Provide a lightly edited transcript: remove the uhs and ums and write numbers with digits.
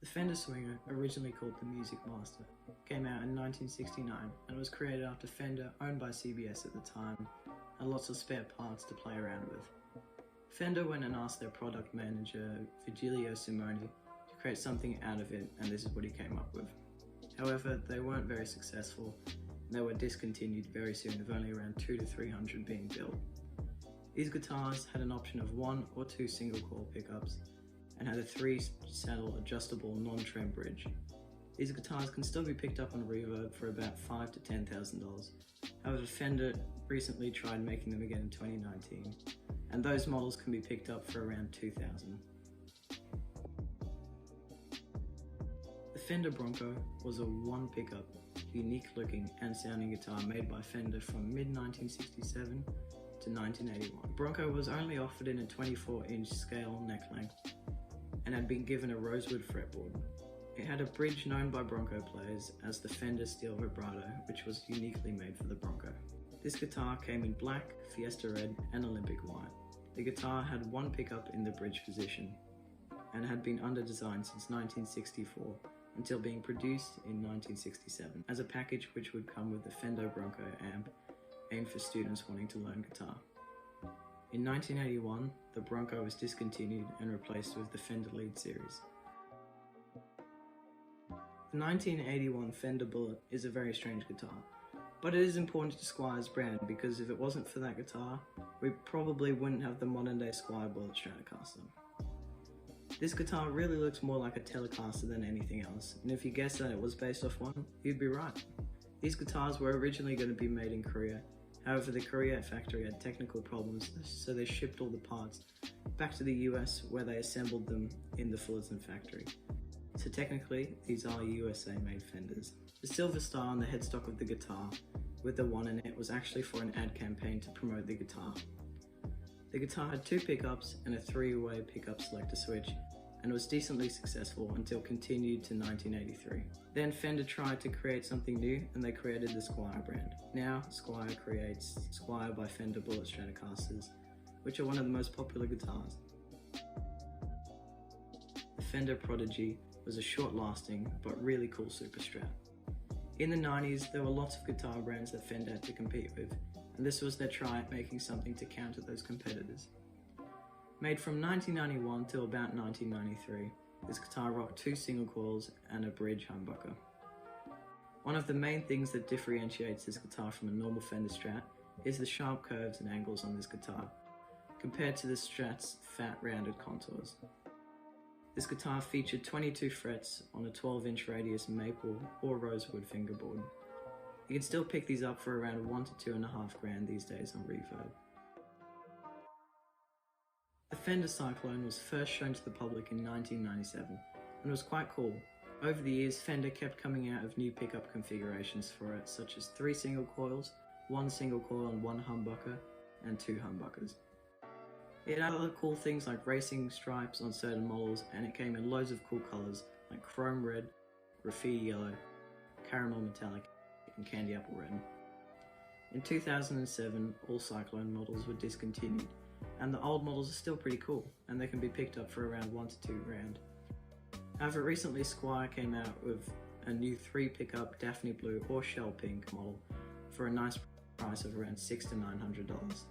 The Fender Swinger, originally called the Music Master, came out in 1969 and was created after Fender, owned by CBS at the time, had lots of spare parts to play around with. Fender went and asked their product manager, Virgilio Simoni, to create something out of it, and this is what he came up with. However, they weren't very successful, and they were discontinued very soon, with only around 200 to 300 being built. These guitars had an option of 1 or 2 single coil pickups, and had a 3-saddle adjustable non-trem bridge. These guitars can still be picked up on reverb for about $5,000 to $10,000. However, Fender recently tried making them again in 2019, and those models can be picked up for around $2,000. The Fender Bronco was a one pickup, unique looking and sounding guitar made by Fender from mid-1967 to 1981. Bronco was only offered in a 24-inch scale neck length and had been given a rosewood fretboard. It had a bridge known by Bronco players as the Fender Steel Vibrato, which was uniquely made for the Bronco. This guitar came in black, Fiesta red and Olympic white. The guitar had one pickup in the bridge position and had been under design since 1964 until being produced in 1967 as a package which would come with the Fender Bronco amp aimed for students wanting to learn guitar. In 1981, the Bronco was discontinued and replaced with the Fender Lead series. The 1981 Fender Bullet is a very strange guitar, but it is important to Squire's brand because if it wasn't for that guitar, we probably wouldn't have the modern day Squire Bullet Stratocaster. This guitar really looks more like a Telecaster than anything else, and if you guessed that it was based off one, you'd be right. These guitars were originally going to be made in Korea. However, the Korea factory had technical problems, so they shipped all the parts back to the US where they assembled them in the Fullerton factory. So technically, these are USA made Fenders. The silver star on the headstock of the guitar with the 1 in it was actually for an ad campaign to promote the guitar. The guitar had 2 pickups and a 3-way pickup selector switch, and was decently successful until continued to 1983. Then Fender tried to create something new and they created the Squire brand. Now Squire creates Squire by Fender Bullet Stratocasters, which are one of the most popular guitars. The Fender Prodigy was a short-lasting but really cool super strat. In the 90s, there were lots of guitar brands that Fender had to compete with, and this was their try at making something to counter those competitors. Made from 1991 till about 1993, this guitar rocked 2 single coils and a bridge humbucker. One of the main things that differentiates this guitar from a normal Fender Strat is the sharp curves and angles on this guitar, compared to the Strat's fat rounded contours. This guitar featured 22 frets on a 12-inch radius maple or rosewood fingerboard. You can still pick these up for around $1,000 to $2.5 grand these days on reverb. The Fender Cyclone was first shown to the public in 1997 and was quite cool. Over the years, Fender kept coming out of new pickup configurations for it, such as 3 single coils, 1 single coil and 1 humbucker, and 2 humbuckers. It had other cool things like racing stripes on certain models, and it came in loads of cool colours like chrome red, graffiti yellow, caramel metallic, and candy apple red. In 2007, all Cyclone models were discontinued, and the old models are still pretty cool, and they can be picked up for around $1,000 to $2 grand. However, recently Squire came out with a new 3 pickup Daphne Blue or Shell Pink model for a nice price of around $600 to $900.